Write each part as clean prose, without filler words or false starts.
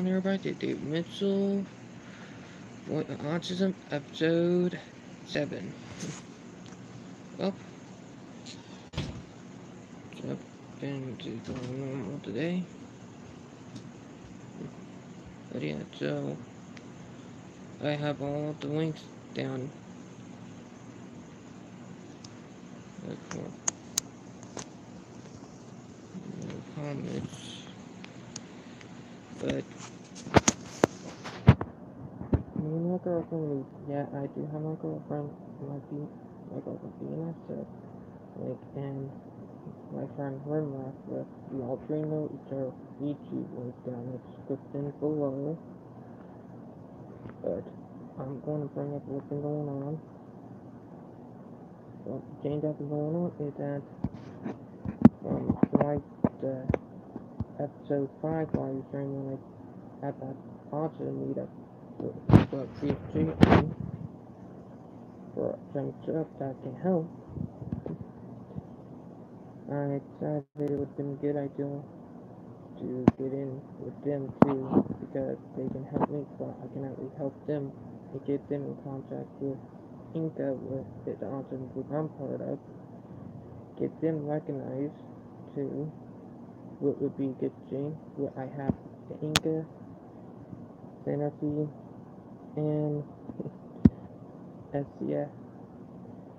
everybody, Dave Mitchell, Autism, episode 7. Well, jump into going normal today. But yeah, so I have all the links down for no comments. But me and my girlfriend, yeah, I do have my girlfriend, my girlfriend being said, and my friend Rimrock with the all three know each other YouTube link down in the description below. But I'm going to bring up what's been going on. What the change that's been going on is that like the episode 5 while you're saying when I had that autism meetup with PhD for some stuff that can help, I decided it would have been a good idea to get in with them too because they can help me, so I can at least help them and get them in contact with Inca with the autism group I'm part of, get them recognized too. What would be a good thing? What I have the Inca, Sanity, and SCF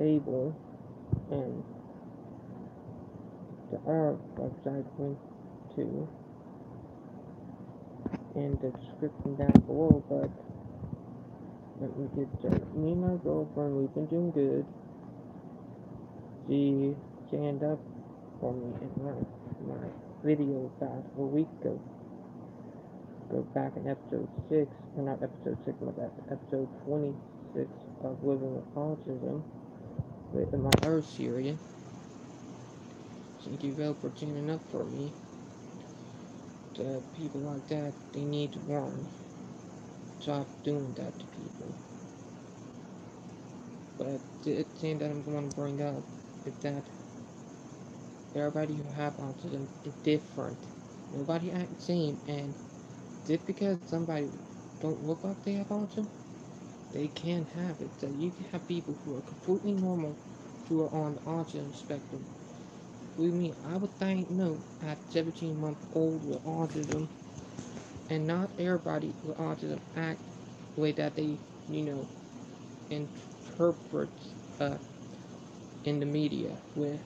Able, and the R website link to in the description down below. But let me get started. Me and my girlfriend, we've been doing good. She stand up for me in my video about a week ago. Go back in episode 6, or not episode 6, but that's episode 26 of Living with Autism, with my Earth series. Thank you, Vel, for tuning up for me. The people like that, they need to learn. Stop doing that to people. But the thing that I'm going to bring up is that everybody who have autism is different. Nobody acts the same, and just because somebody don't look like they have autism, they can have it. So you can have people who are completely normal who are on the autism spectrum. Believe me, I was diagnosed at 17 months old with autism, and not everybody with autism act the way that they, interpret uh, in the media with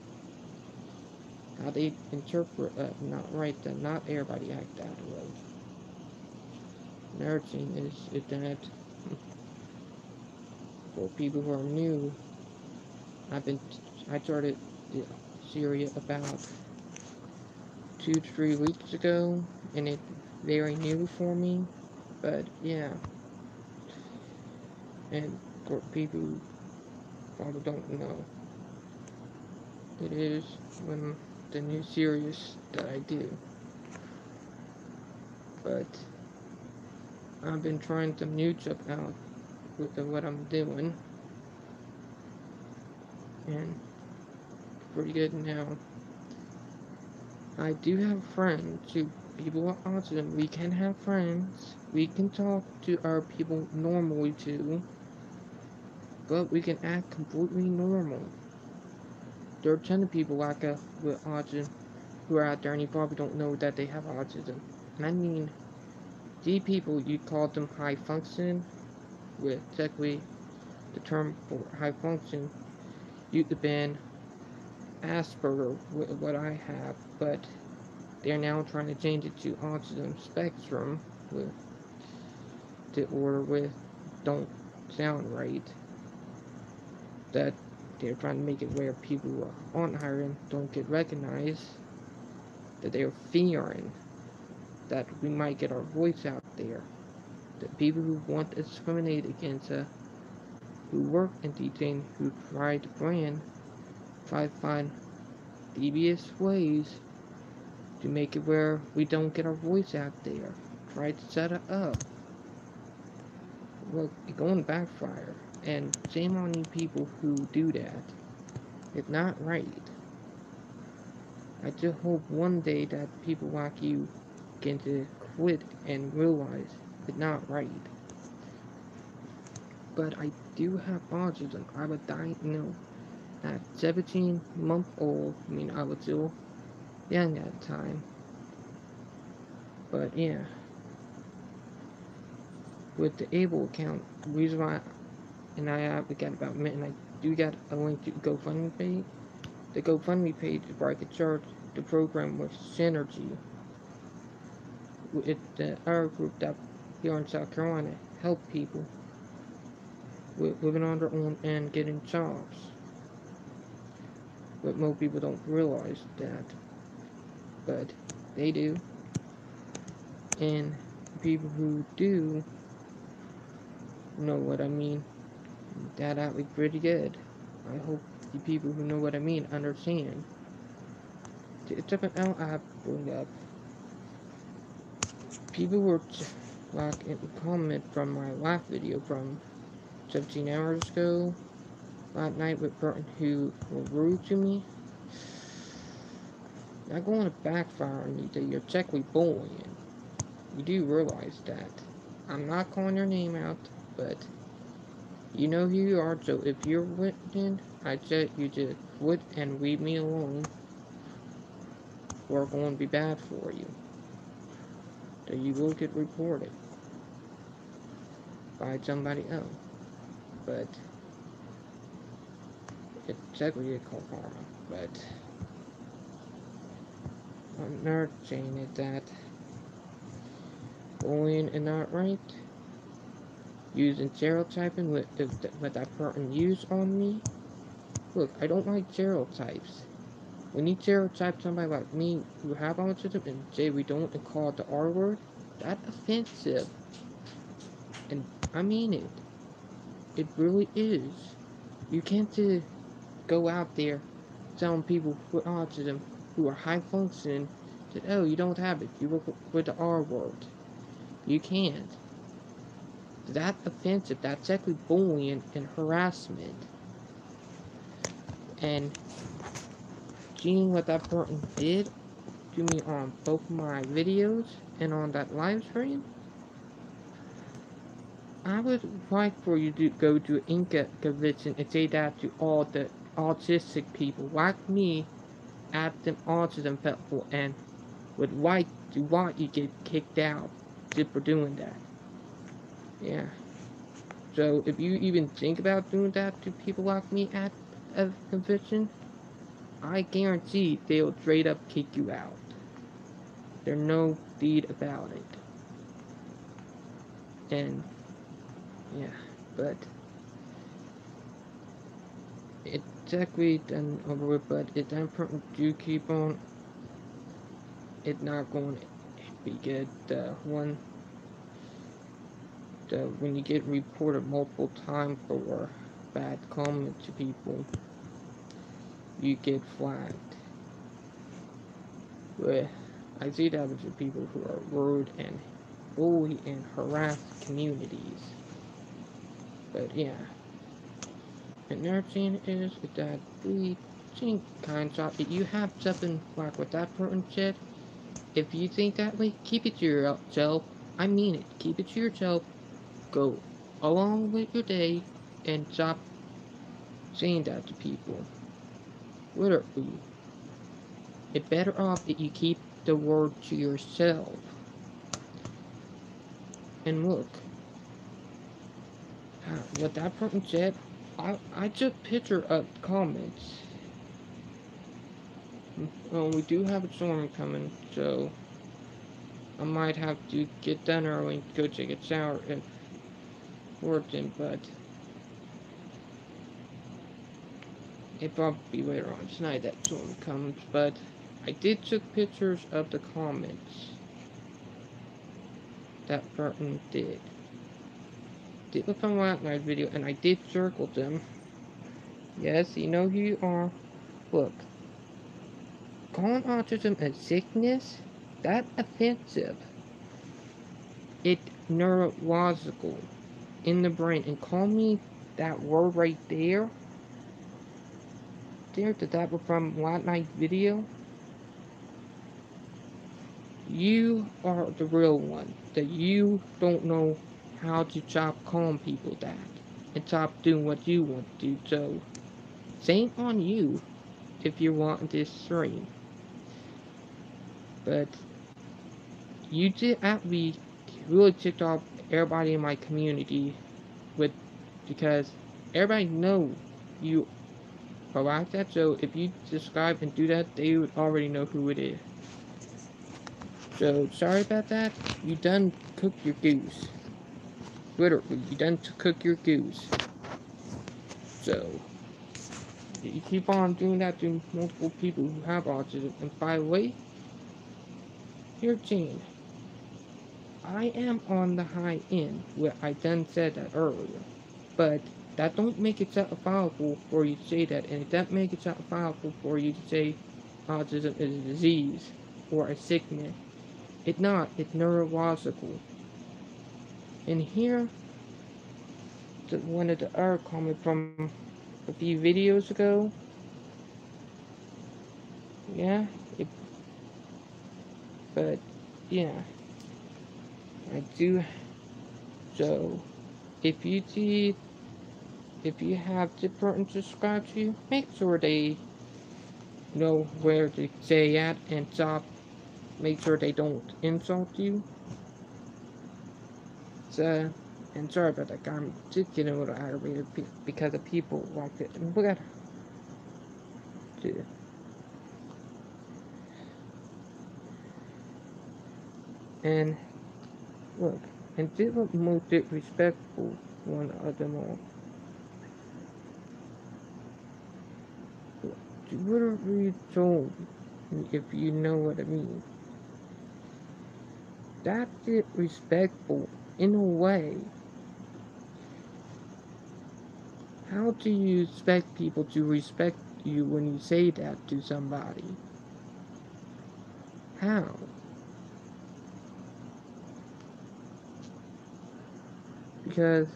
how they interpret not right that not everybody act that way. Another thing is that for people who are new, I started the series about 2 to 3 weeks ago, and it's very new for me. But yeah, and for people who probably don't know, it is one of the new series that I do. But I've been trying some new stuff out with what I'm doing, and pretty good now. I do have friends who people with autism. We can have friends. We can talk to our people normally too, but we can act completely normal. There are a ton of people like us with autism who are out there and you probably don't know that they have autism. And I mean, these people, you call them high function, with technically the term for high function used to be Asperger, with what I have, but they're now trying to change it to autism spectrum, with the order with don't sound right. That they're trying to make it where people who are on hiring don't get recognized, that they're fearing that we might get our voice out there. The people who want to discriminate against who work in teaching, who try to brand, try to find devious ways to make it where we don't get our voice out there. Try to set it up. Well, it's going to backfire. And shame on you people who do that. It's not right. I just hope one day that people like you get to quit and realize it's not right. But I do have autism. I was diagnosed at 17-month-old. I mean, I was still young at the time. But yeah, with the able account, the reason why, and I have got about a minute, and I do got a link to GoFundMe page. The GoFundMe page is where I could start the program with Synergy. It's the our group that here in South Carolina help people with living on their own and getting jobs. But most people don't realize that, but they do. And people who do know what I mean, that actually pretty good. I hope the people who know what I mean understand. It's something else I have to bring up. People were like in the comment from my last video from 17 hours ago, last night, with person who were rude to me. Not going to backfire on you that you're technically bullying. You do realize that. I'm not calling your name out, but you know who you are, so if you're winning, I said you just quit and leave me alone, or it's going to be bad for you. So you will get reported by somebody else. But it's technically called karma. But another thing is that bullying is not right. Using stereotyping with that person used on me. Look, I don't like stereotypes. When you stereotype somebody like me who have autism and say we don't and call it the R word, that's offensive. And I mean it. It really is. You can't just go out there telling people with autism who are high functioning that, oh, you don't have it, you work with the R word. You can't. That's offensive. That's actually bullying and harassment. And seeing what that person did to me on both my videos and on that live stream, I would like for you to go to Inca convention and say that to all the autistic people like me at the autism festival, and would like to want you get kicked out just for doing that. Yeah. So if you even think about doing that to people like me at a convention, I guarantee they'll straight up kick you out. There's no deed about it. And yeah, but it's exactly done over with, but it's important to keep on. It's not going to be good. When you get reported multiple times for bad comments to people, you get flagged. But I see that with people who are rude and bully and harass communities. But yeah. Another thing is that we think kind of, if you have something like what that person said, if you think that way, keep it to yourself. I mean it. Keep it to yourself. Go along with your day and stop saying that to people. Literally. It's better off if you keep the word to yourself. And look, what that person said, I took picture of comments. We do have a storm coming, so I might have to get done early and go take a shower if working, but it probably be later on tonight that storm comes. But I did took pictures of the comments that Burton did. Did look on last night's video, and I did circle them. Yes, you know who you are. Look, calling autism a sickness, that's offensive. It's neurological in the brain, and call me that word right there. That was from last night's video. you are the real one. That you don't know how to stop calling people that and stop doing what you want to do. So, same on you if you want this stream. But you did actually really ticked off everybody in my community with because everybody know you are like that. So if you subscribe and do that, they would already know who it is. So sorry about that. You done cooked your goose. Literally, you done to cook your goose. So you keep on doing that to multiple people who have autism. And by the way, here, Gene, I am on the high end. Well, I done said that earlier. But that don't make it justifiable for you to say that, and it doesn't make it justifiable for you to say autism is a disease or a sickness. It's not. It's neurological. And here, one of the other comments from a few videos ago. Yeah, it, but yeah, I do. So if you see, if you have the person subscribe to you, make sure they know where to stay at and stop. Make sure they don't insult you. So, and sorry about that, I'm just getting a little aggravated because of people like this. And look at her. And look, and this was the most disrespectful one of them all. You literally told me if you know what I mean. That's disrespectful in a way. How do you expect people to respect you when you say that to somebody? How? Because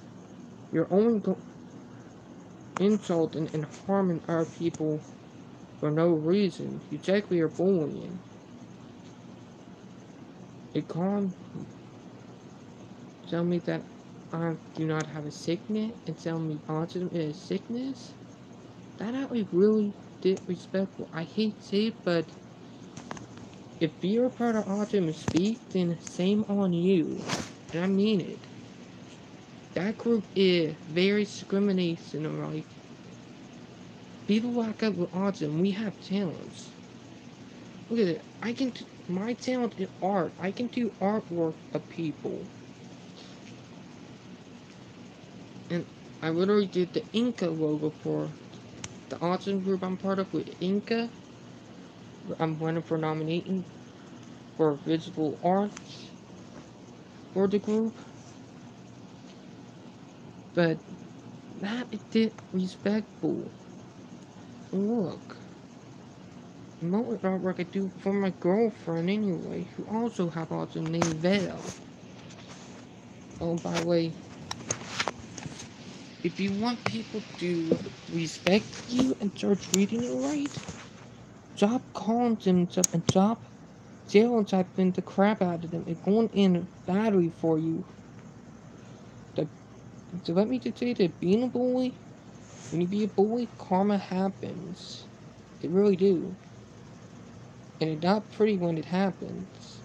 you're only insulting and harming our people for no reason. You technically are bullying. It can't tell me that I do not have a sickness and tell me autism is a sickness? That actually really disrespectful. I hate to say it, but if you're a part of autism speak, then same on you. And I mean it. That group is very discrimination, like people like us with autism, we have talents. Look at it. My talent is art. I can do artwork of people. And I literally did the Inca logo for the autism group I'm part of with Inca. I'm running for nominating for visible arts for the group. But that is disrespectful. Look, most artwork I do for my girlfriend anyway, who also have autism named Vero. Oh, by the way, if you want people to respect you and start treating you right, stop calling them stuff and stop stereotyping the crap out of them and going in battery for you. The, so let me just say that being a bully, when you be a bully, karma happens. It really do. And it's not pretty when it happens.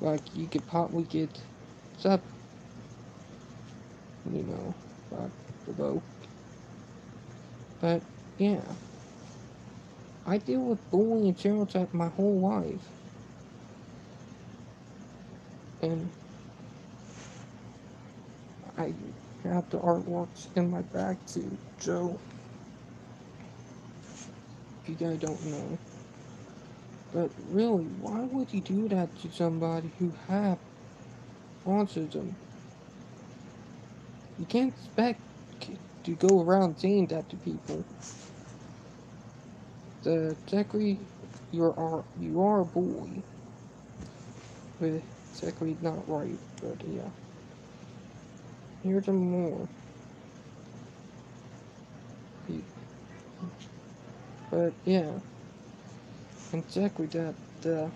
Like, you could probably get stuff, you know, like, below. But, yeah. I deal with bullying and stereotyping my whole life. And I have the artworks in my bag too, so if you guys don't know. But really, why would you do that to somebody who have autism? You can't expect to go around saying that to people. Technically, you are a bully. But technically not right, but yeah. Here's some more. But yeah. And technically that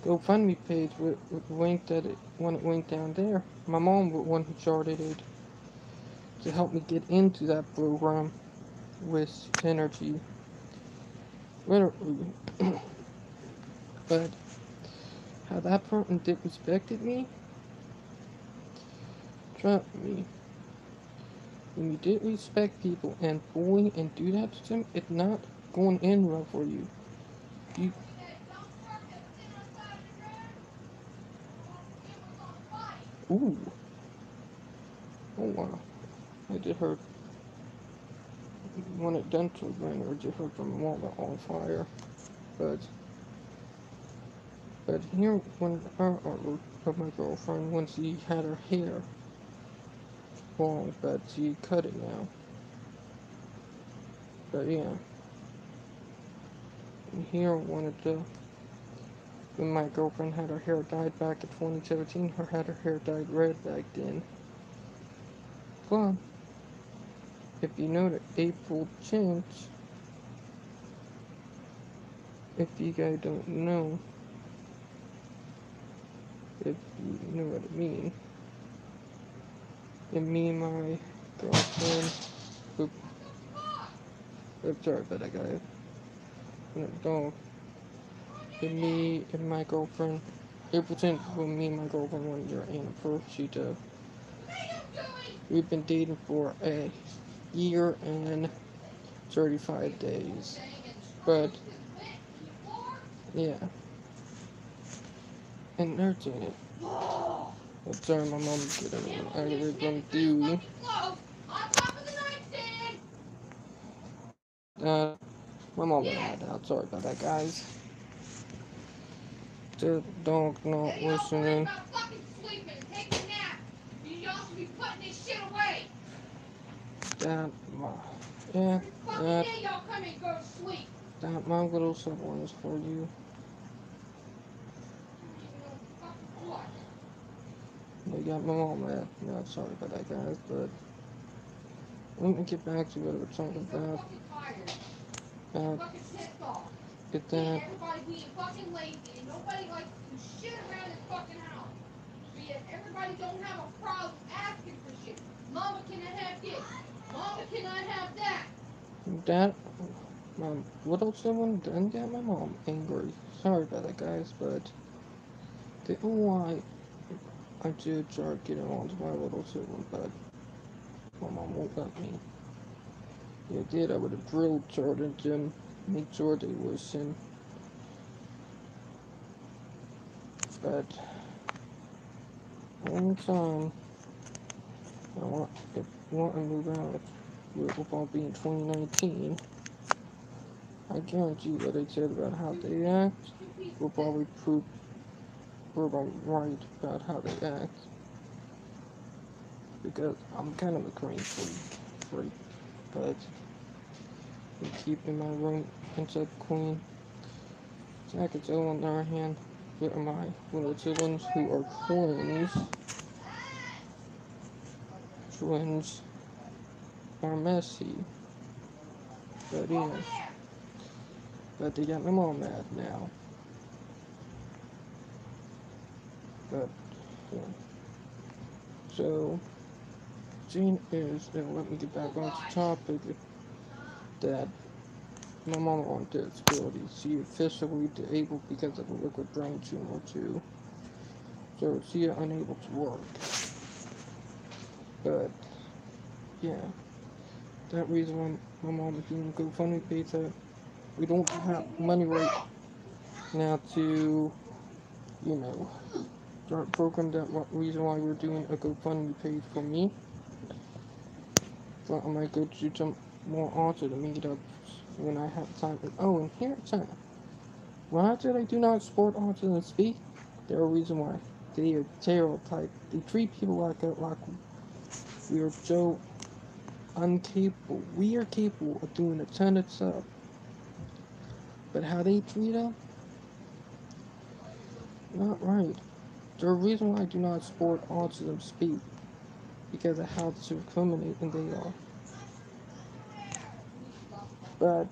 GoFundMe page with link that it when it went down there. My mom was one who started it to help me get into that program with Synergy. Literally. But how that person disrespected me, trust me, when you disrespect people and bully and do that to them, it's not going in well for you. You, ooh, oh wow, I just heard one at dental ran or just heard from a walnut on fire. But here when her artwork of my girlfriend when she had her hair long, but she cut it now. But yeah, and here wanted to when my girlfriend had her hair dyed back in 2017, her had her hair dyed red back then. But if you know the April change, if you guys don't know, if you know what I mean, and me and my girlfriend, oops, sorry about that guy, and a dog, and me and my girlfriend, April 10th, when me and my girlfriend 1 year anniversary to, we've been dating for a year and 35 days, but yeah, and they're doing it. I'm sorry, my mom's getting an algorithm due. My mom went out. Sorry about that, guys. The dog not listening. That, yeah, that, that my little sibling is for you. They got my mom mad. No, sorry about that, guys, but let me get back to what we were talking about. Get that. Everybody being fucking lazy and nobody likes to shit around his fucking house. But yet everybody don't have a problem asking for shit. Mama cannot have this. Mama cannot have that. That, my little sibling done got my mom angry. Sorry about that, guys, but the only why I did try getting on to my little sibling, but my mom won't let me. If I did, I would have drilled Chart into them, make sure they listen. But one time, if you want to move out, it will probably be in 2019. I guarantee what I said about how they act will probably prove I'm right about how they act. Because I'm kind of a green freak, but I keep in my room inside Queen. Jack and Joe on the other hand, with my little siblings who are twins. Twins are messy. But yeah. But they got my mom mad now. But yeah. So Gene is, and let me get back on the topic, that my mom on disability. She officially disabled because of a liquid brain tumor too. So she is unable to work. But yeah, that reason why my mom is doing GoFundMe page that we don't have money right now to, you know, start a program. That reason why we're doing a GoFundMe page for me. So I might go to some more autism meetups when I have time. Oh, and here's time. When I said I do not support autism speak, there are reasons why. They are stereotyped. They treat people like we are so uncapable. We are capable of doing a ton of stuff. But how they treat us, not right. There are reasons why I do not support autism speak. Because of how discriminating they are. But,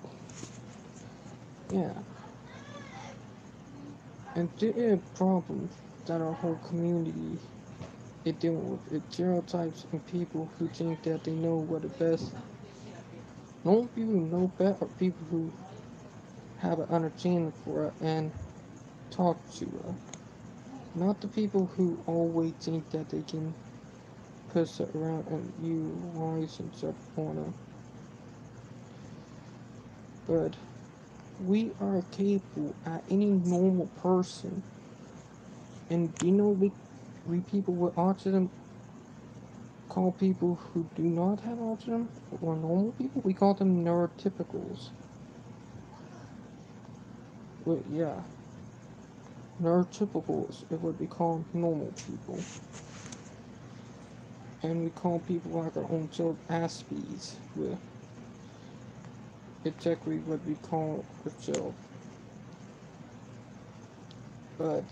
yeah. And there are problems that our whole community is dealing with. It's stereotypes and people who think that they know what the best. Normal people who know better are people who have an understanding for it and talk to it. Not the people who always think that they can push it around and utilize and stuff on it. But we are capable at any normal person. And you know we people with autism call people who do not have autism or normal people, we call them neurotypicals. Well, yeah, neurotypicals is what we call normal people. And we call people like our own child Aspies, with exactly what we call ourselves. But,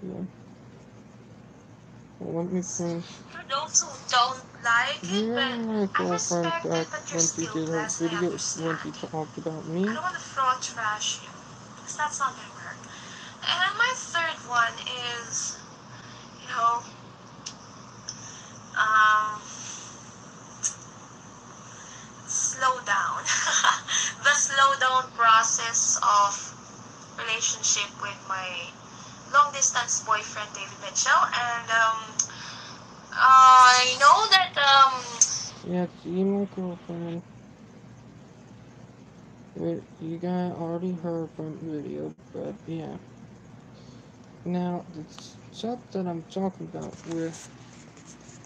yeah. Well, let me finish. For those who don't like it, but Remember my I girlfriend respect back it, but you're when she still did her blessed. I video, when she understand. talked about I me? don't want to throw trash you, because that's not gonna work. And then my third one is, you know, um, slow down. The slow down process of relationship with my long distance boyfriend David Mitchell, and I know that Yeah, see my girlfriend. You guys already heard from the video, but yeah. Now, the stuff that I'm talking about with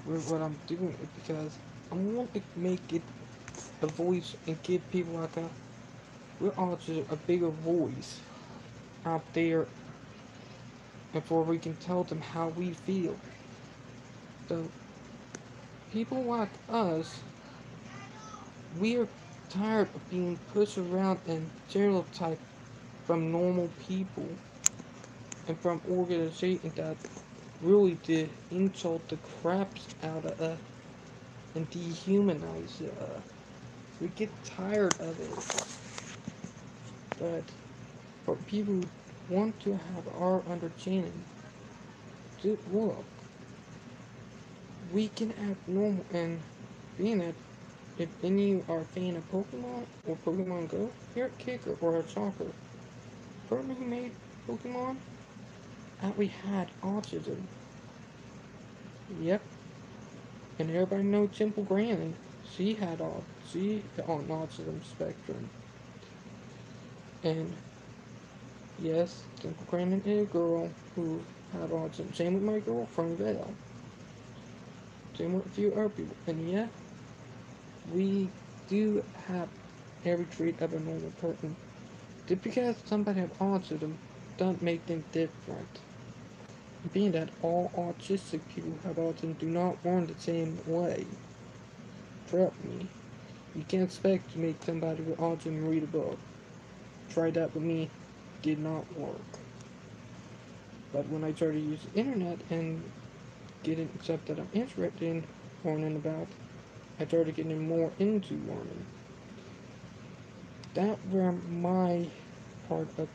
what I'm doing is because I want to make it a voice and give people like we're all just a bigger voice out there, and for we can tell them how we feel. So, people like us, we are tired of being pushed around and stereotyped from normal people and from organizations that really did insult the craps out of us and dehumanize us. We get tired of it. But for people who want to have our understanding, look, we can act normal. And being that if any of you are a fan of Pokemon or Pokemon Go, you're a kicker or a soccer. The person who made Pokemon actually had autism. Yep. And everybody knows Temple Grandin. She on autism spectrum. And yes, Temple Grandin is a girl who had autism. Same with my girlfriend Val. Same with a few other people. And yeah, we do have every trait of a normal person. Just because somebody has autism doesn't make them different. Being that all autistic people who have autism do not learn the same way. Trust me. You can't expect to make somebody with autism read a book. Tried that with me, did not work. But when I started to use the internet and getting stuff that I'm interested in learning about, I started getting more into learning. That where my part of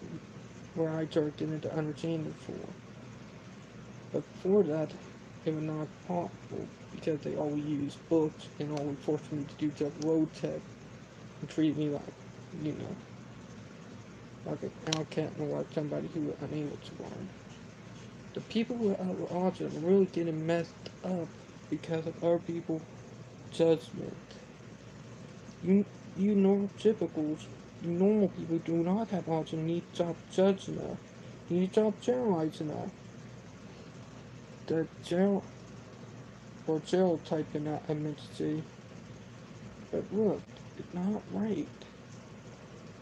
where I started getting into understanding for. But before that, it was not possible because they always used books and always forced me to do stuff low tech and treat me like, you know, like an outcast or like somebody who was unable to learn. The people who are autism are really getting messed up because of other people's judgment. You, you neurotypicals, you normal people do not have autism. You need to stop judging us. You need to stop generalizing us. The general or stereotyping that I meant to say. But look, it's not right.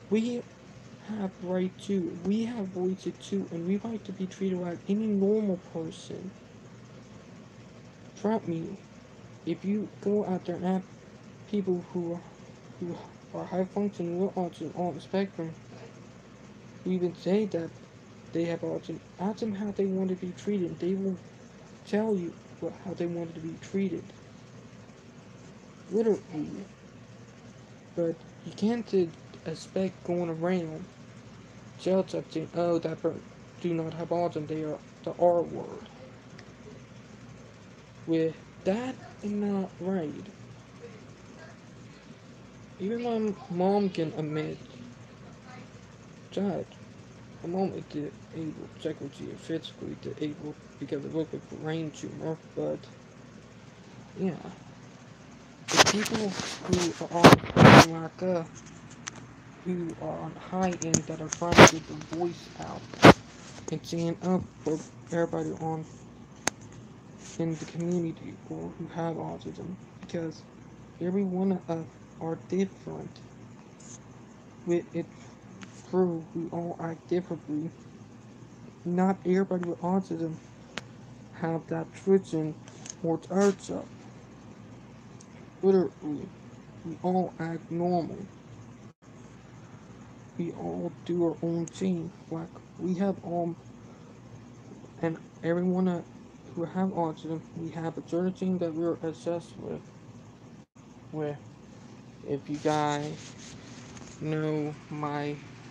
We have right too. We have voices too, and we like to be treated like any normal person. Trust me, if you go out there and have people who are high functioning with autism on the spectrum who even say that they have autism, ask them how they want to be treated. They will tell you how they want to be treated. Literally. But you can't expect going around Just saying, oh, that person do not have autism, they are the R word. With that is not right. Even my mom can admit that my mom is able psychically and physically able because of work with brain tumor, but yeah. The people who are like who are on high end that are trying to get their voice out and stand up for everybody on in the community or who have autism because every one of us are different with its crew. We all act differently. Not everybody with autism have that twitching or turns up. Literally, we all act normal. We all do our own thing. Like we have all, and everyone who have autism, we have a certain thing that we're obsessed with. Where if you guys know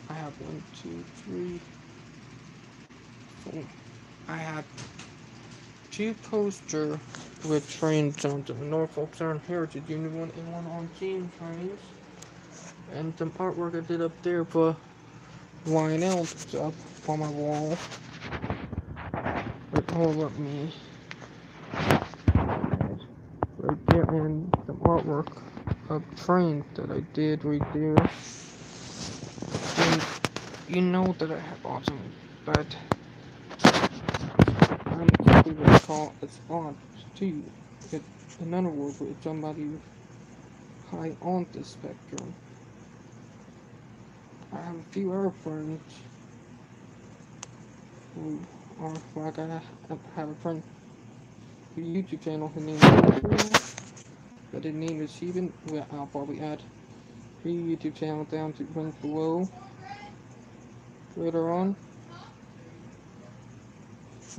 I have one, two, three, four. I have two posters with trains on the Norfolk Southern Heritage. You know anyone on team trains? And some artwork I did up there for Lionel that's up on my wall. But hold up me. Right there and some artwork of trains that I did right there. And you know that I have autism, but I'm exactly what I call a spot too. It, in other words, with somebody high on the spectrum. I have a few other friends who are like I have a friend with a YouTube channel. His name is but his name is Steven. Well, I'll probably add his YouTube channel down to link below later on.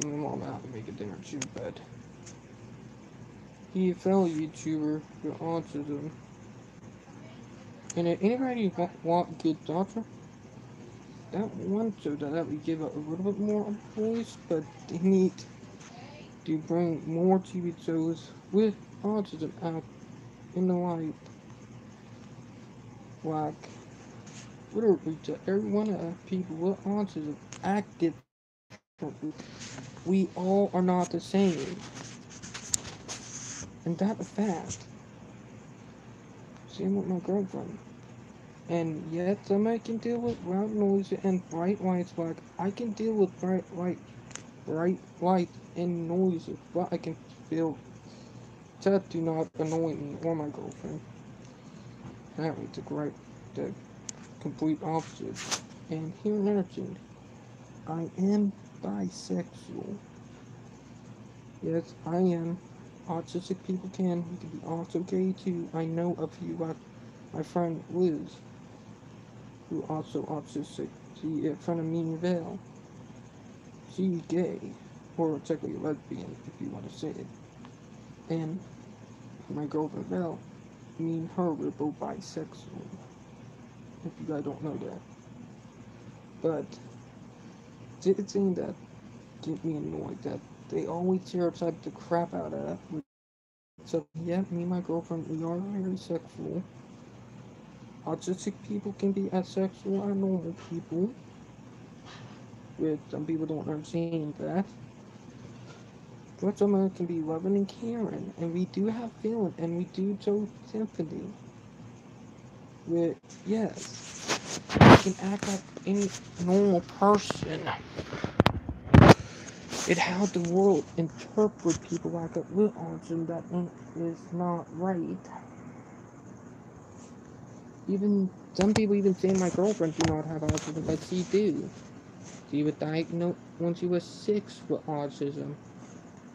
My mom out to make a dinner too, but he a fellow YouTuber with autism. And if anybody want good doctor, that one so that we give it a little bit more voice, but they need to bring more TV shows with autism out in the light. Like, literally, to every one of us people with autism act differently. We all are not the same. And that a fact. Same with my girlfriend. And yet, somebody can deal with loud noise and bright lights. Like, I can deal with bright lights and noises, but I can feel that do not annoy me or my girlfriend. That was the complete opposite. And here another thing. I am bisexual. Yes, I am. Autistic people can be also gay too. I know a few like my friend Liz, who also autistic. She in front of me Val. She's gay. Or technically lesbian if you want to say it. And my girlfriend Val, me and her were both bisexual. If you guys don't know that. But the thing that get me annoyed that they always stereotype the crap out of with so yeah, me and my girlfriend we are very sexual. Autistic people can be as sexual as normal people, which some people don't understand that. But some of us can be loving and caring, and we do have feeling, and we do show sympathy. With yes, we can act like any normal person. It how the world interprets people like a with autism that is not right. Even some people even say my girlfriend do not have autism, but she do. She was diagnosed when she was 6 with autism.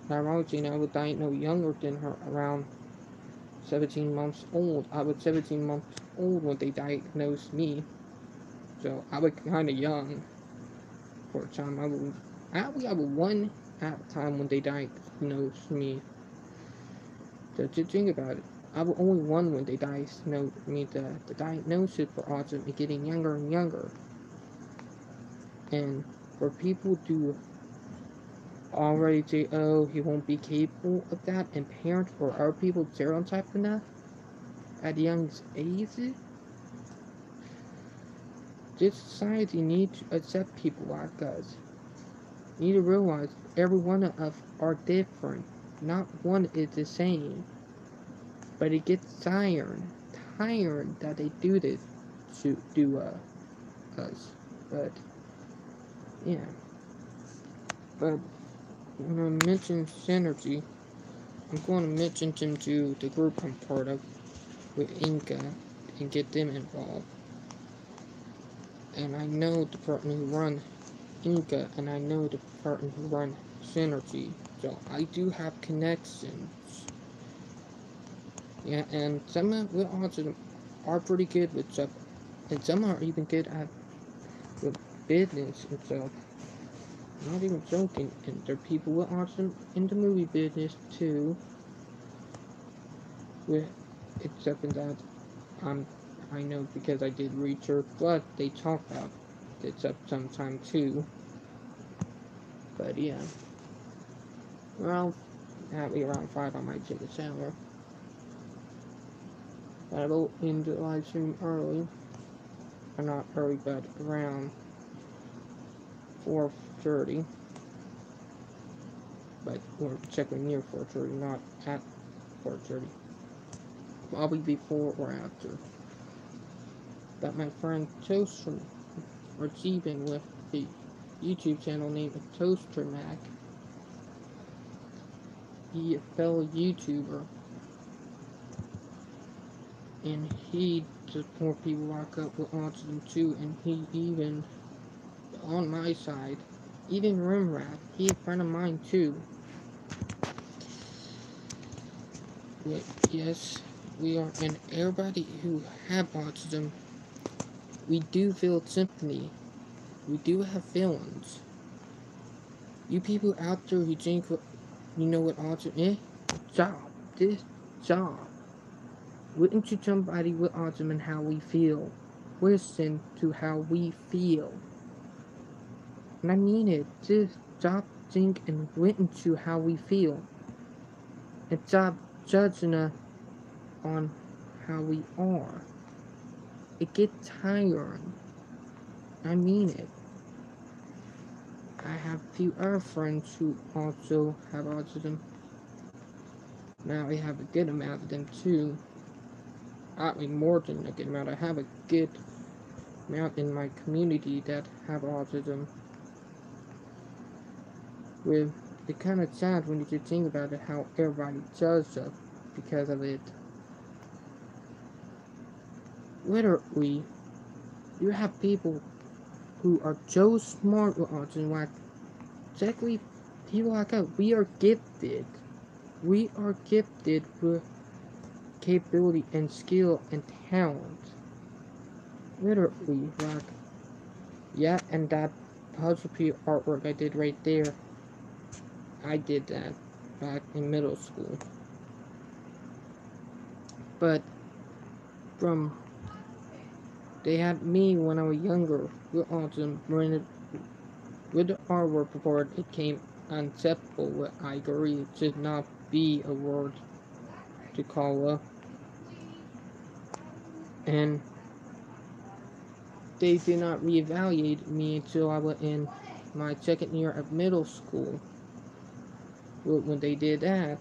Ironically, I was diagnosed younger than her, around 17 months old. I was 17 months old when they diagnosed me, so I was kind of young for a time. I was 1 at the time when they diagnosed me. So to think about it, I was only 1 when they diagnosed me. The diagnosis for autism is getting younger and younger. And for people to already say, oh, he won't be capable of that, and parents or other people stereotyping that at young ages, this society needs to accept people like us. You need to realize every one of us are different. Not one is the same. But it gets tired that they do this to us. But yeah. But when I mention synergy, I'm going to mention them to the group I'm part of with Inca and get them involved. And I know the person who runs Inca and I know the person who runs Synergy. So I do have connections. Yeah, and some of with autism are pretty good with stuff. And some are even good at with business and stuff. I'm not even joking. And there are people with autism in the movie business too. With except in that I'm I know because I did research, but they talk about it up sometime too. But yeah, well, at me around 5, I might take a shower. But I will end the live stream early, or not early, but around 4:30. But we're exactly near 4:30, not at 4:30. Probably before or after. But my friend Toaster, or Jeebin with the YouTube channel named Toaster Mac, he a fellow YouTuber, and he support people like up with autism too, and he even on my side, even Rimrat, he a friend of mine too. Yes, we are, and everybody who have autism, we do feel sympathy. We do have feelings. You people out there who think you know what autism is, stop this job. Listen to somebody with autism and how we feel. Listen to how we feel. And I mean it. Just stop, think, and listen to how we feel. And stop judging us on how we are. It gets tiring. I mean it. I have a few other friends who also have autism. Now I have a good amount of them too. Actually, more than a good amount. I have a good amount in my community that have autism. With it's kind of sad when you just think about it, how everybody judges us because of it. Literally, you have people who are so smart with autism, like exactly people like us. We are gifted. We are gifted with capability and skill and talent. Literally, like, yeah, and that puzzle piece artwork I did right there, I did that back in middle school. But from they had me when I was younger with autism. With the R word before it came unacceptable. I agree, it should not be a word to call up. And they did not reevaluate me until I was in my second year of middle school. When they did that,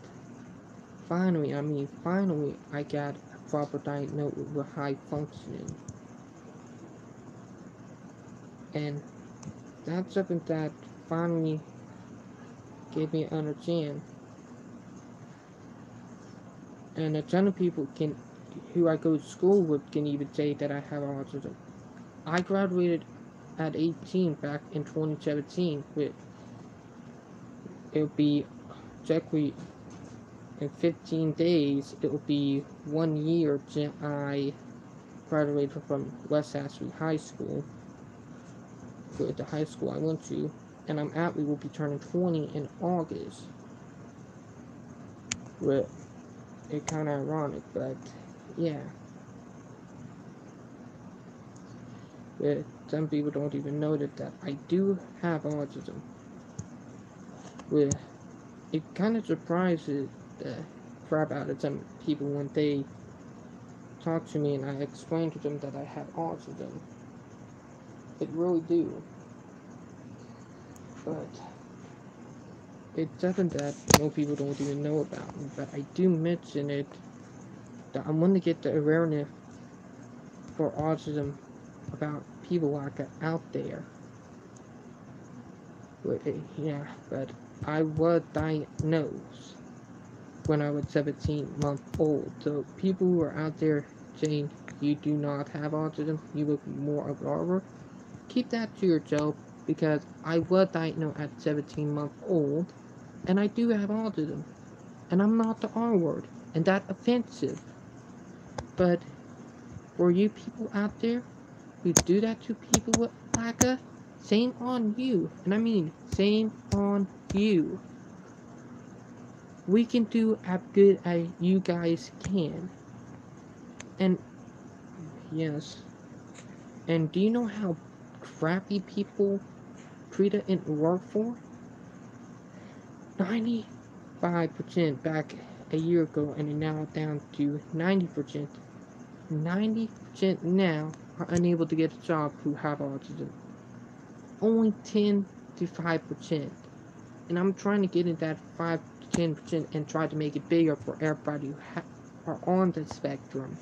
finally, I got a proper diagnosis with high functioning. And that's something that finally gave me an understand. And a ton of people who I go to school with can even say that I have autism. I graduated at 18 back in 2017 with it'll be exactly in 15 days it'll be 1 year since I graduated from West Ashley High School, with the high school I went to, and I'm actually will be turning 20 in August. With it kind of ironic, but yeah. Some people don't even know that I do have autism. With it kind of surprises the crap out of some people when they talk to me and I explain to them that I have autism. It really do. But it's something that most people don't even know about me. But I do mention it that I want to get the awareness for autism about people like it out there. Yeah, but I was diagnosed when I was 17 months old. So people who are out there saying you do not have autism, you look more abnormal, keep that to yourself because I was diagnosed at 17 months old and I do have autism. And I'm not the R word, and that's offensive. But for you people out there who do that to people with LACA, shame on you. And I mean, shame on you. We can do as good as you guys can. And yes. And do you know how crappy people treat it in workforce? 95% back a year ago, and now down to 90%. 90% now are unable to get a job who have autism. Only 10 to 5%. And I'm trying to get in that 5 to 10% and try to make it bigger for everybody who are on the spectrum.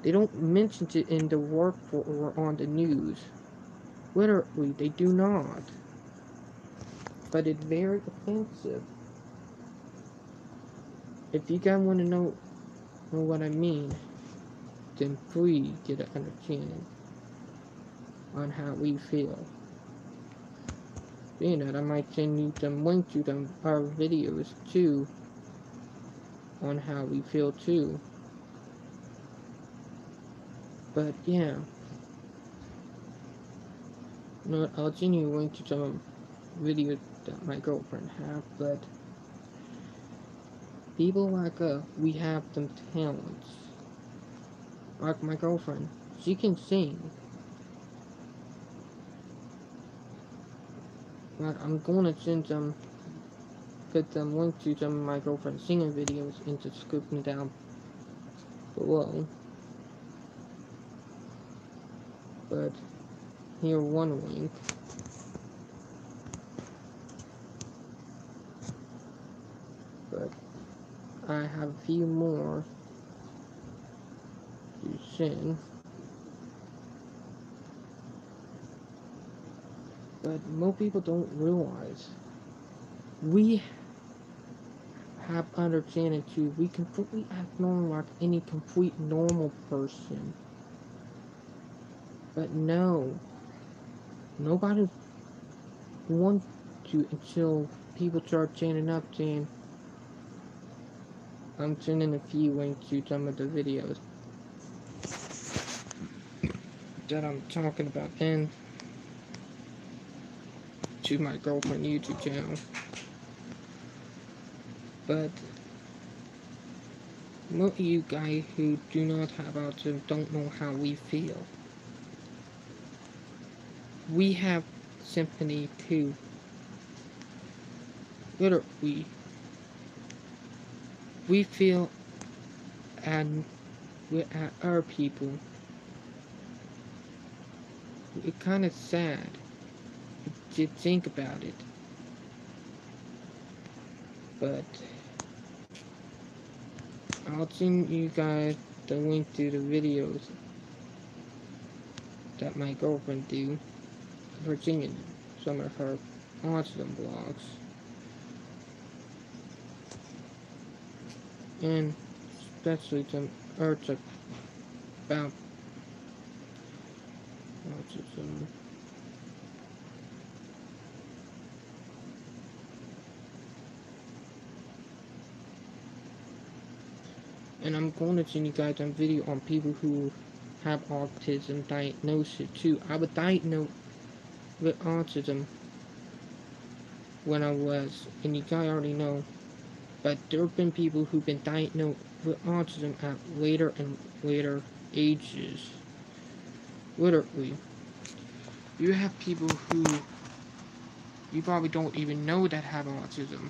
They don't mention it in the workforce or on the news. Literally, they do not. But it's very offensive. If you guys want to know what I mean, then please get an understanding on how we feel. Being that I might send you some links to them our videos too on how we feel too. But yeah. No, I'll send you a link to some videos that my girlfriend have, but people like we have some talents. Like my girlfriend. She can sing. But I'm gonna send some put some links to some of my girlfriend's singing videos into description down below. But here one link. But I have a few more to send. But most people don't realize we have understanding too. We completely act normal like any complete normal person. But no, nobody wants to until people start standing up saying, I'm sending a few links to some of the videos that I'm talking about and to my girlfriend YouTube channel. But most of you guys who do not have autism don't know how we feel. We have sympathy too. Literally, we feel and with our people. It's kind of sad to think about it. But I'll send you guys the link to the videos that my girlfriend do for singing some of her autism vlogs. And especially some arts about autism. And I'm going to send you guys a video on people who have autism diagnosis too. I was diagnosed with autism when I was, and you guys already know, but there have been people who've been diagnosed with autism at later and later ages. Literally. You have people who you probably don't even know that have autism.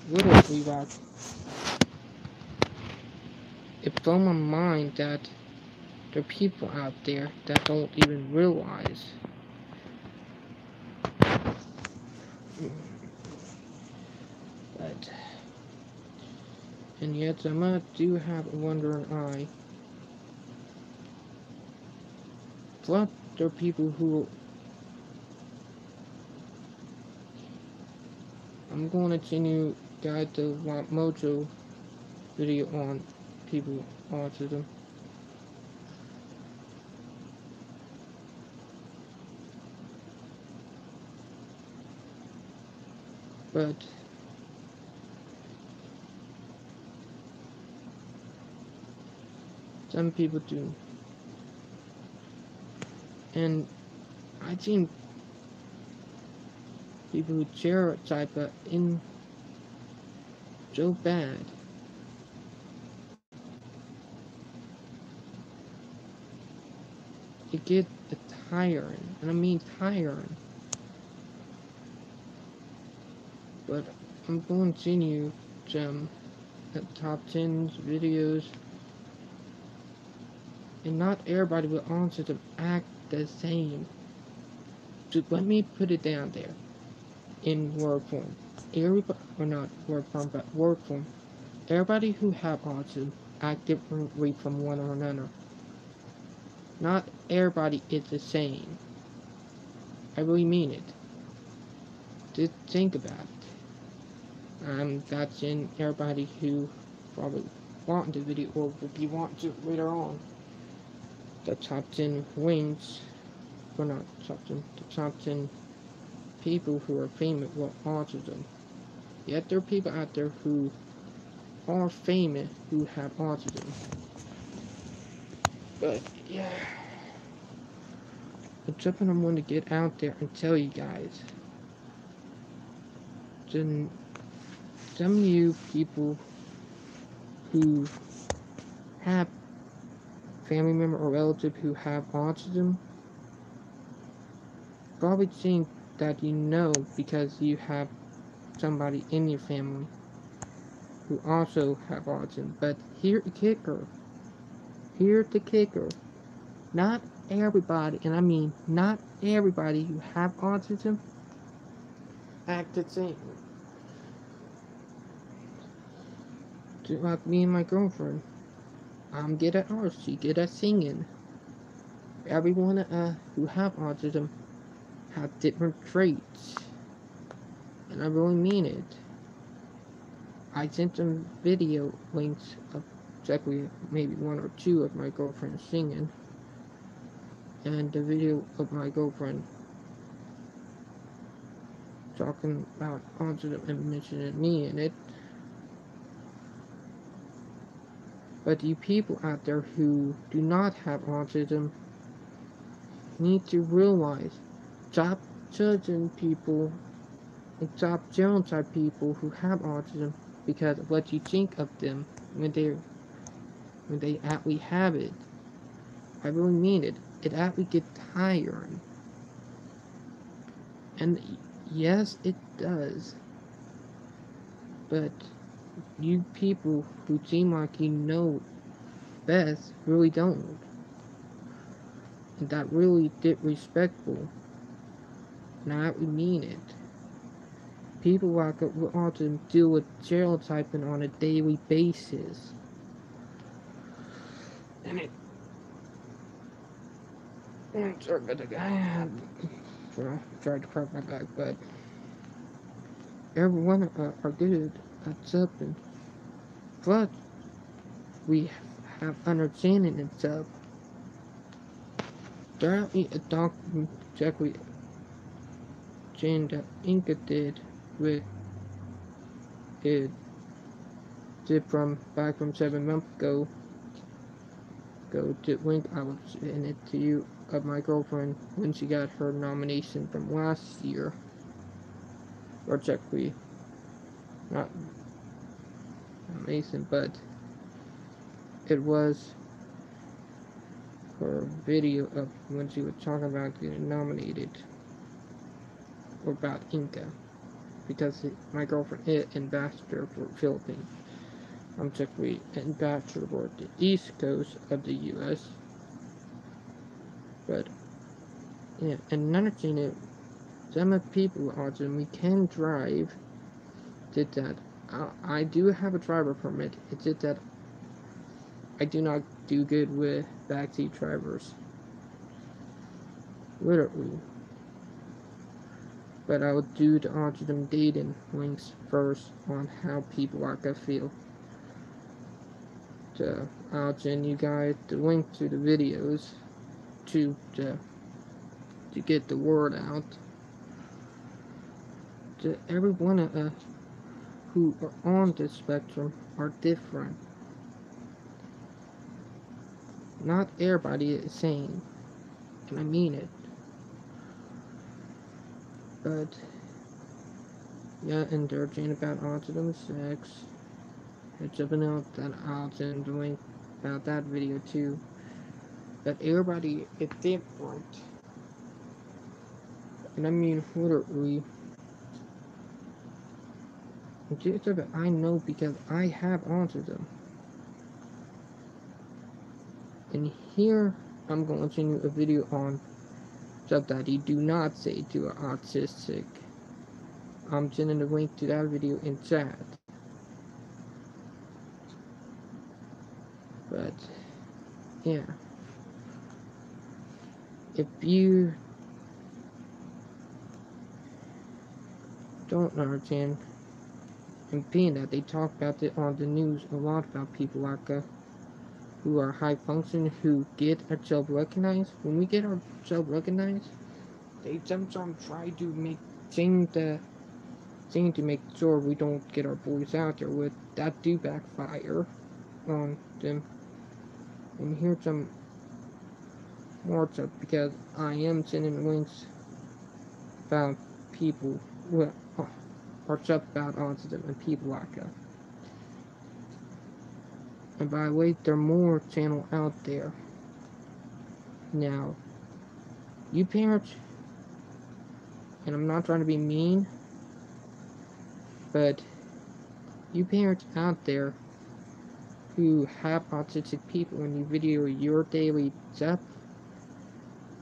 Literally, like, it blew my mind that there are people out there that don't even realize. But, and yet, some do have a wandering eye. Plus, there are people who I'm going to continue guide the Mojo video on people autism. But some people do. And I think people who stereotype it in so bad. It gets tiring. And I mean tiring. But I'm going to continue some top 10 videos. And not everybody will answer to act the same. Just let me put it down there in word form. Everybody, or not word form, but word form. Everybody who have autism act differently from one another. Not everybody is the same. I really mean it. Just think about it. That's in everybody who probably want the video or will be wanting to later on. The top 10 wins, or not top 10, the top 10 people who are famous with autism. Yet there are people out there who are famous who have autism. But yeah, it's something I'm going to get out there and tell you guys. Then some of you people who have family member or relative who have autism probably think that you know because you have somebody in your family who also have autism. But here's the kicker. Here's the kicker. Not everybody, and I mean not everybody who have autism act the same. Just like me and my girlfriend. I'm good at art, she good at singing. Everyone who have autism have different traits. And I really mean it. I sent some video links of exactly maybe one or two of my girlfriend singing. And the video of my girlfriend talking about autism and mentioning me in it. But you people out there who do not have autism need to realize, stop judging people and stop stereotyping people who have autism because of what you think of them when they actually have it. I really mean it. It actually gets tiring. And yes, it does. But you people who seem like you know best really don't. And that really disrespectful. And I actually mean it. People like with autism deal with stereotyping on a daily basis. And it sorry about the guy had tried to crack my back, but everyone are good at something. But we have understanding and stuff. There ain't a document exactly Jane that Inca did with it did from back from 7 months ago. Go to link I was in it to you of my girlfriend when she got her nomination from last year. Or exactly not nomination, but it was her video of when she was talking about getting nominated, or about Inca, because my girlfriend is ambassador for Philippines. I'm technically ambassador for the east coast of the U.S. But yeah, and another thing is, some people with autism, we can drive. Did that. I do have a driver permit. It's just that I do not do good with backseat drivers. Literally. But I will do the autism dating links first on how people are gonna feel. So I'll send you guys the link to the videos to get the word out to every one of us who are on the spectrum are different. Not everybody is the same, and I mean it. But yeah, and they're talking about autism sex. It's up and out that I'll send the link about that video too. But everybody is different. And I mean literally. Just of it I know because I have autism. And here I'm going to send you a video on stuff that you do not say to an autistic. I'm sending the link to that video in chat. But yeah. If you don't understand, and being that they talk about it on the news a lot about people like who are high function, who get ourselves recognized. When we get ourselves recognized, they sometimes try to make things to make sure we don't get our voice out there with. That do backfire on them. And here's some more stuff because I am sending links about people with or stuff about autism and people like that. And by the way, there are more channels out there. Now, you parents, and I'm not trying to be mean, but you parents out there who have autistic people and you video your daily stuff,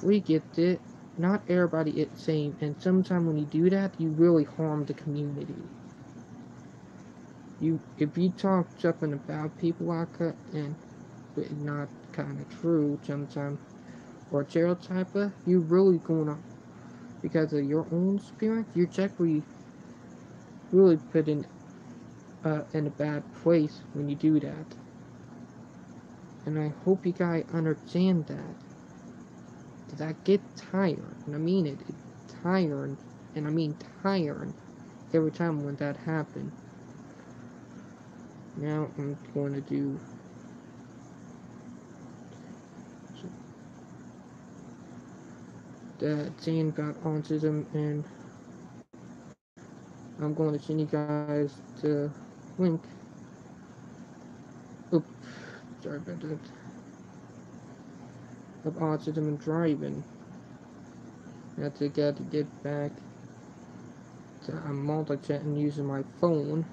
we get it. Not everybody is the same, and sometimes when you do that, you really harm the community. If you talk something about people like that, and it's not kind of true sometimes, or stereotype, you're really gonna, because of your own experience, you're technically really put in a bad place when you do that. And I hope you guys understand that. Because I get tired, and I mean it, it's tired, and I mean tired every time when that happens. Now I'm going to do the thing about autism, and I'm going to send you guys the link. Oops, sorry about that. Of autism and driving. That's to get back to I'm multi-chatting using my phone.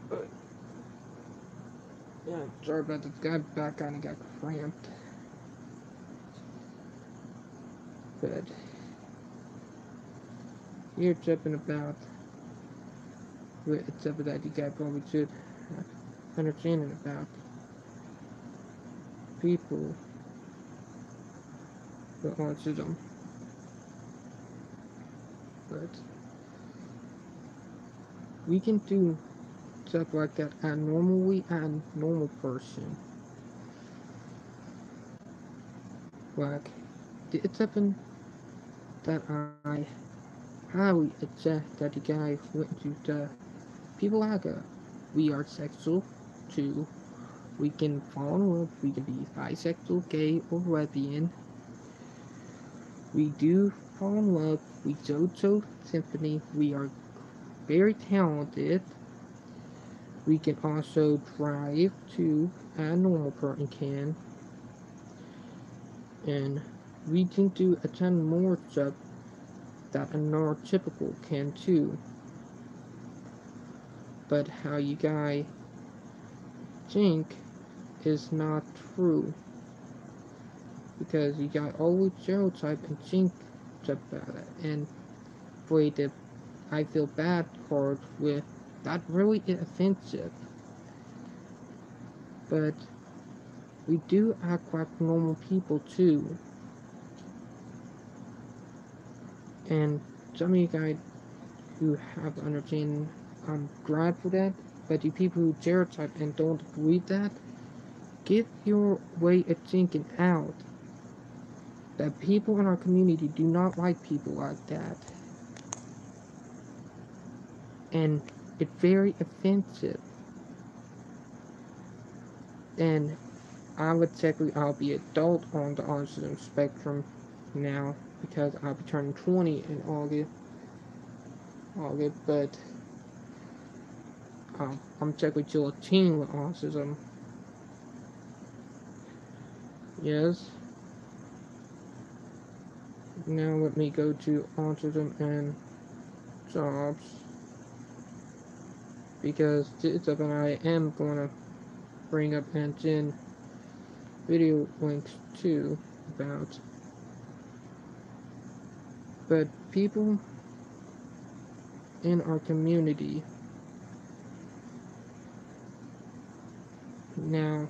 But yeah, sorry about this. Back kind of got cramped. But you're tripping about it's up that you guys probably should understand about people with autism. But we can do stuff like that as normally and normal person. Like it's something that I highly suggest that you guys went to the people like we are sexual too. We can fall in love, we can be bisexual, gay, or lesbian. We do fall in love, we JoJo Symphony, we are very talented. We can also drive to a normal person can, and we can do a ton more stuff that a neurotypical can too. But how you guys think is not true, because you got always stereotype and think about it. And for the I feel bad part with that really is offensive. But we do act like normal people too. And some of you guys who have understanding, I'm glad for that. But you people who stereotype and don't believe that, get your way of thinking out. That people in our community do not like people like that. And it's very offensive. And I would technically I'll be adult on the autism spectrum now because I'll be turning 20 in August, but I'm technically still a teen with autism. Yes. Now let me go to autism and jobs, because this is something I am going to bring up and send video links to about. But people in our community now,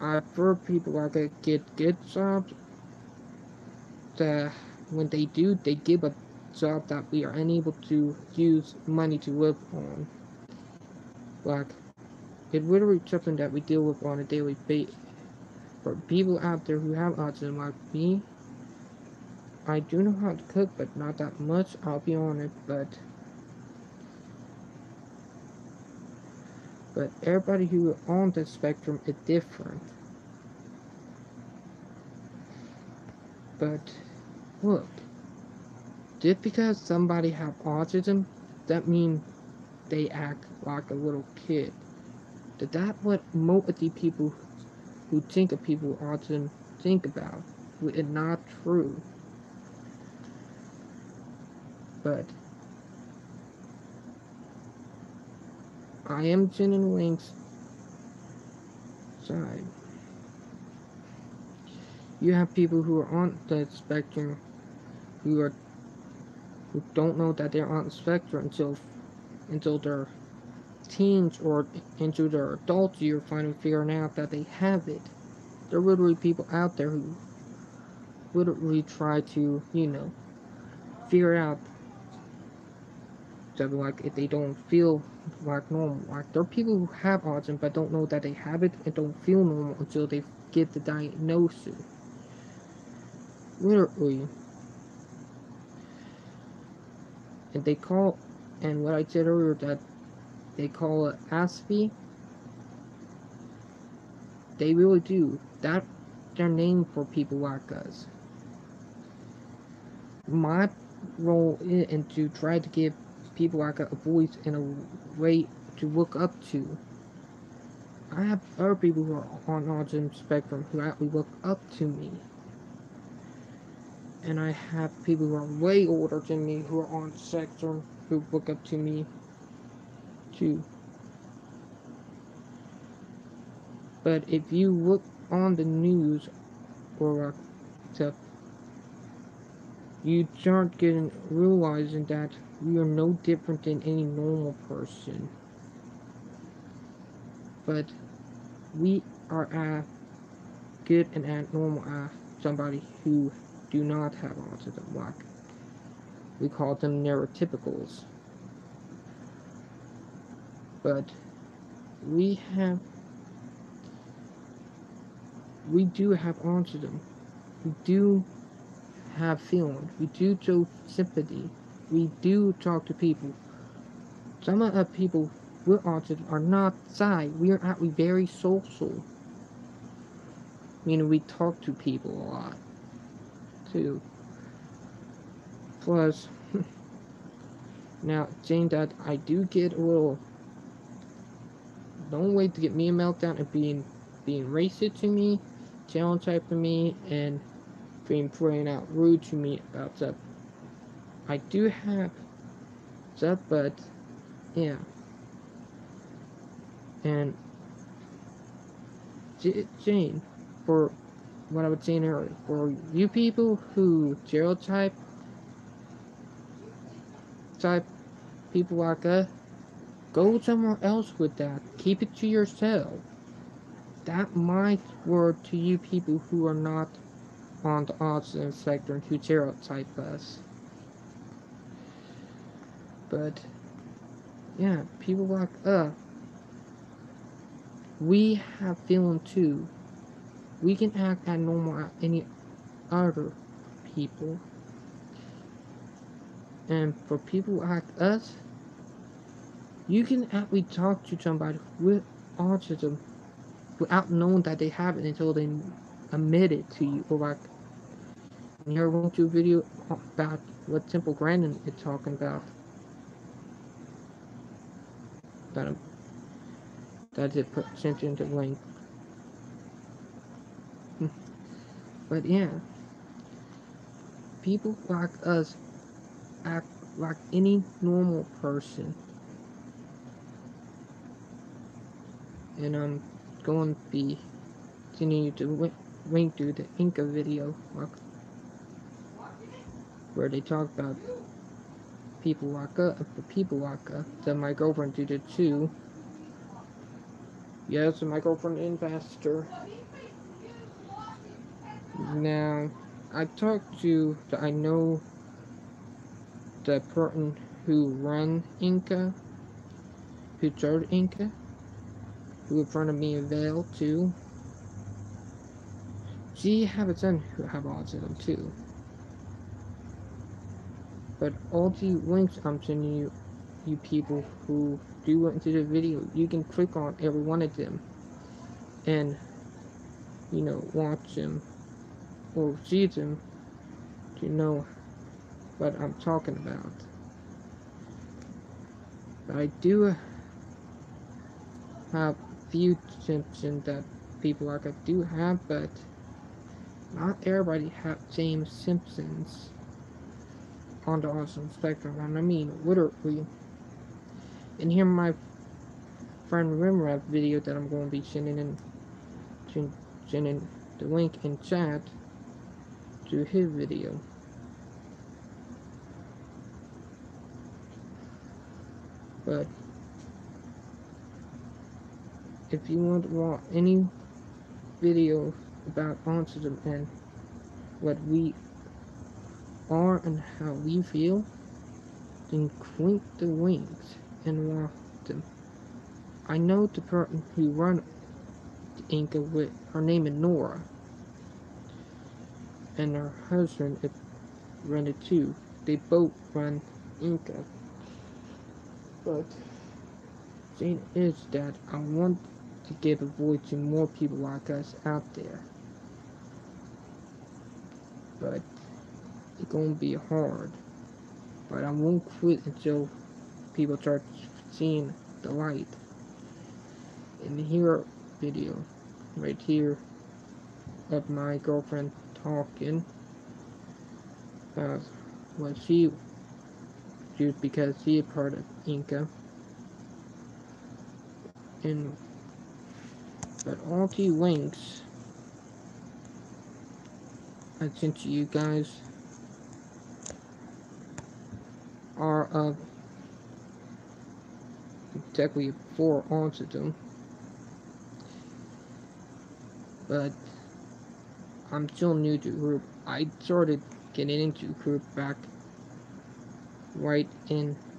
I've heard people like to get good jobs that when they do, they give a job that we are unable to use money to live on. Like, it's literally something that we deal with on a daily basis. For people out there who have autism like me, I do know how to cook, but not that much, I'll be honest, but everybody who is on the spectrum is different. But look, just because somebody have autism, that means they act like a little kid. That's what most of the people who think of people with autism think about. It's not true. But I am sending links side. You have people who are on the spectrum who don't know that they're on the spectrum until they're teens or into their adult year, finally figuring out that they have it. There are literally people out there who literally try to, figure out that, like, if they don't feel like normal. Like, there are people who have autism but don't know that they have it and don't feel normal until they get the diagnosis. Literally. And they call, and what I said earlier, that they call it ASPI, they really do. That's their name for people like us. My role is to try to give people like a voice and a way to look up to. I have other people who are on autism spectrum who actually look up to me. And I have people who are way older than me who are on spectrum who look up to me too. But if you look on the news or stuff, you start getting realizing that we are no different than any normal person. But we are good and normal as somebody who do not have autism. Like, we call them neurotypicals. But we do have autism. We do have feelings. We do show sympathy. We do talk to people. Some of the people with autism are not shy. We are actually very social. Meaning we talk to people a lot too. Plus, now saying that I do get a little don't wait to get me a meltdown and being racist to me, stereotyping me, and being pointing out rude to me about stuff. I do have stuff, but yeah. And Jane, for what I was saying earlier, for you people who stereotype people like us, go somewhere else with that. Keep it to yourself. That might work to you people who are not on the autism spectrum who stereotype us. But yeah, people like us, we have feelings too. We can act as normal as any other people. And for people like us, you can actually talk to somebody with autism without knowing that they have it until they admit it to you. Or like, when you went to a video about what Temple Grandin is talking about that it sent into the link. But yeah, people like us act like any normal person. And I'm going to be continue to link to the Inca video where they talk about people like us, for people like us, that my girlfriend did it too. Yes, my girlfriend investor. Now, I talked to, I know the person who run Inca, who started Inca, who in front of me in Vail too. She have a son who have autism too. But all the links I'm sending you, you people who do into the video, you can click on every one of them and, you know, watch them or see them to know what I'm talking about. But I do have few symptoms that people like I do have, but not everybody have same symptoms on the autism spectrum. And I mean literally. And here my friend Rimrap video that I'm going to be sending the link in chat to his video. But if you want to watch any videos about autism and what we are and how we feel, then click the links and watch them. I know the person who run the Inca with her name is Nora, and her husband is run it too. They both run Inca. But the thing is that I want to give a voice to more people like us out there. But it's gonna be hard. But I won't quit until people start seeing the light. In here video, right here, of my girlfriend talking about what she did because she is part of Inca. And but all the links I sent to you guys are of exactly for autism. But I'm still new to group. I started getting into group back right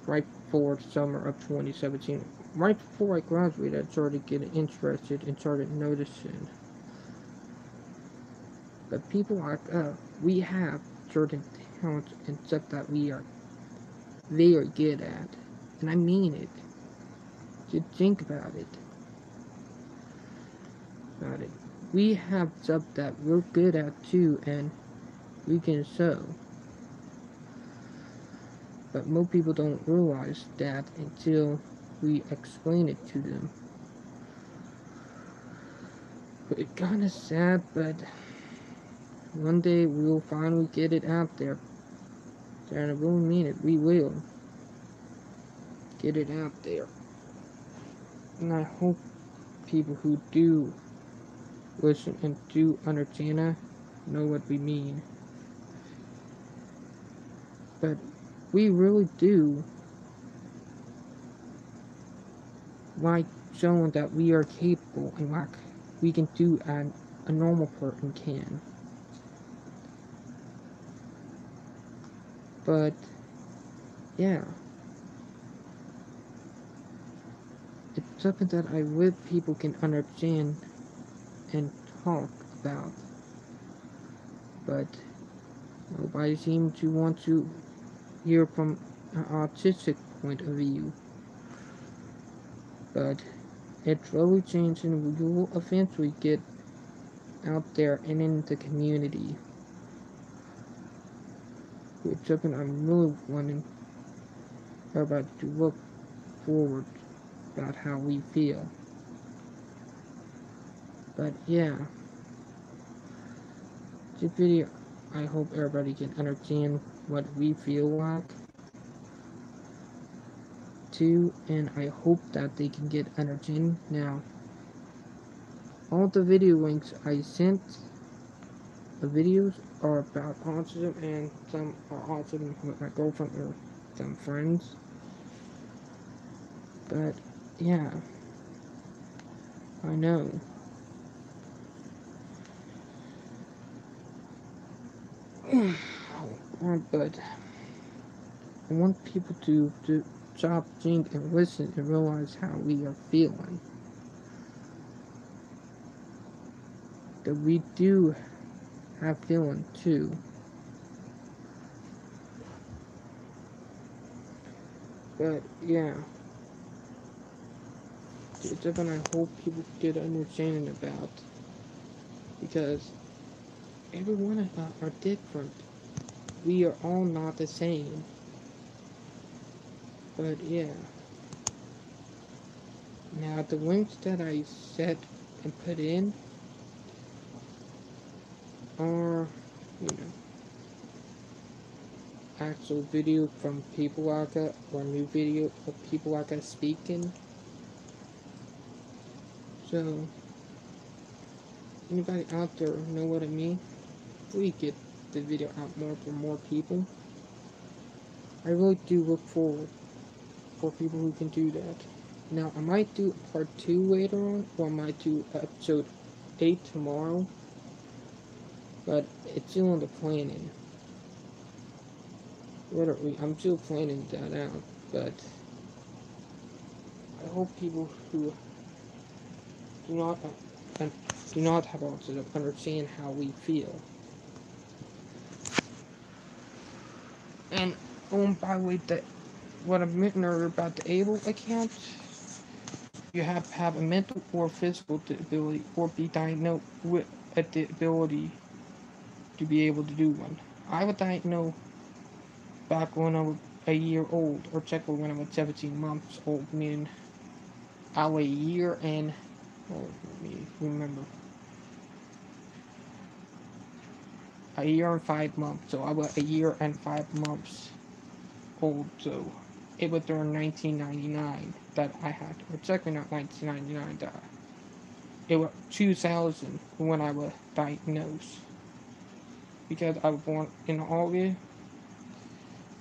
before the summer of 2017. Right before I graduated, I started getting interested and started noticing. But people like us, we have certain talents and stuff that we are very good at. And I mean it. Just think about it. We have stuff that we're good at too, and we can show. But most people don't realize that until we explain it to them. It's kinda sad, but one day we'll finally get it out there. And I really mean it, we will get it out there. And I hope people who do listen and do understand us know what we mean. But we really do like showing that we are capable and like we can do as a normal person can. But yeah, it's something that I wish people can understand and talk about. But nobody seems to want to hear from an autistic point of view. But it's slowly changing. We will eventually get out there and in the community. It's something I'm really wanting everybody to look forward about how we feel. But yeah, this video, I hope everybody can understand what we feel like too, and I hope that they can get understand now. All the video links I sent, the videos are about autism, and some are autism with my girlfriend or some friends. But yeah, I know. But I want people to stop, think, and listen and realize how we are feeling. That we do have feeling too. But yeah, it's something I hope people get understanding about. Because every one of us are different. We are all not the same. But yeah. Now the links that I set and put in are, you know, actual video from people like us, or new video of people like us speaking. So, anybody out there know what I mean? We get the video out more for more people. I really do look forward for people who can do that. Now, I might do part 2 later on, or I might do episode 8 tomorrow, but it's still in the planning. Literally, I'm still planning that out, but I hope people who do not do not have autism understand how we feel. And by the way, what I mentioned earlier about the able account, you have to have a mental or physical disability or be diagnosed with a disability to be able to do one. I was diagnosed back when I was a year old, or technically when I was 17 months old, meaning I was a year and, oh, let me remember, a year and 5 months. So I was a year and 5 months old. So it was during 1999 that I had, or technically not 1999, that it was 2000 when I was diagnosed. Because I was born in August,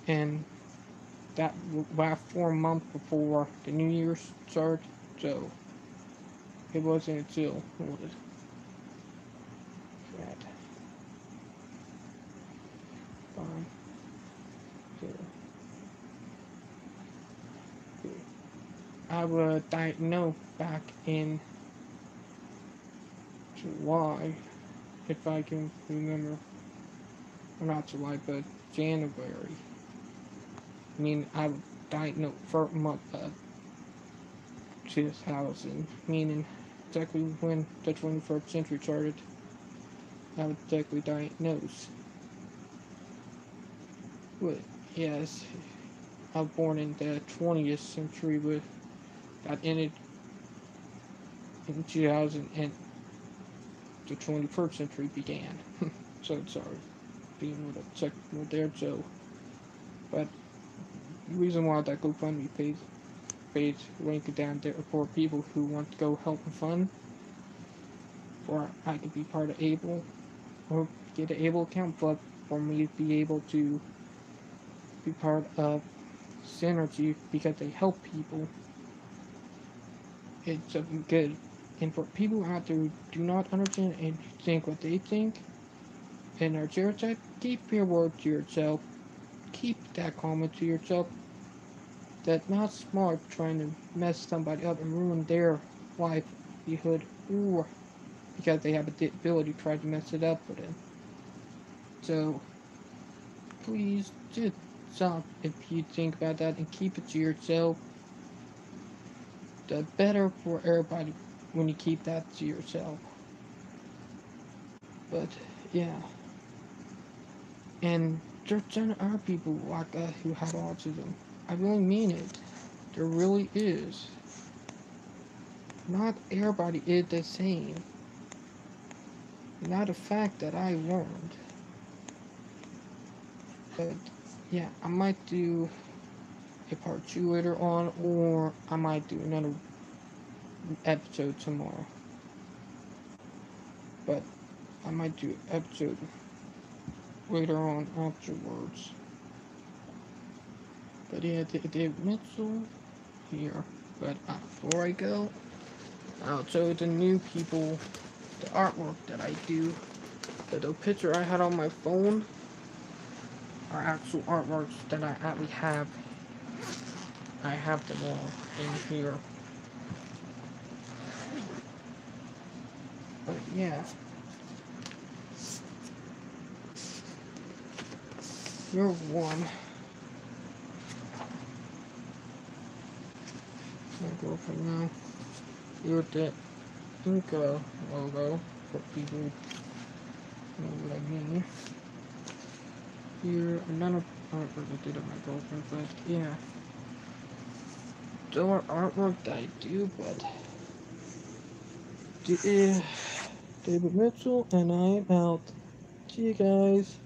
and that last 4 months before the New Year's started, so it wasn't until, what is that, 5, 0, I was diagnosed back in July, if I can remember, or not July, but January. I mean, I was diagnosed first month of 2000, meaning exactly when the 21st century started, I was exactly diagnosed. But yes, I was born in the 20th century, but that ended in 2000, and the 21st century began. So sorry, being a little technical there, Joe. But the reason why that GoFundMe page link down there for people who want to go help and fund, or I could be part of Able, or get an Able account, but for me to be able to be part of Synergy because they help people, it's something good. And for people out there who do not understand and think what they think, and are stereotyped, keep your word to yourself. Keep that comment to yourself. That's not smart trying to mess somebody up and ruin their livelihood, or because they have a ability to try to mess it up for them. So please just stop if you think about that and keep it to yourself. The better for everybody when you keep that to yourself. But yeah, and there are people like us who have autism. I really mean it. There really is. Not everybody is the same. Not a fact that I learned. But yeah, I might do a part 2 later on, or I might do another episode tomorrow. But I might do an episode later on afterwards. But yeah, David Mitchell here. But before I go, I'll show the new people the artwork that I do. The picture I had on my phone are actual artworks that I actually have. I have them all in here. But yeah, you're one. My girlfriend now. You're the Inca logo for people who know what I mean. Here, another artwork I did of my girlfriend, but yeah. Still artwork that I do, but David Mitchell, and I am out. See you guys.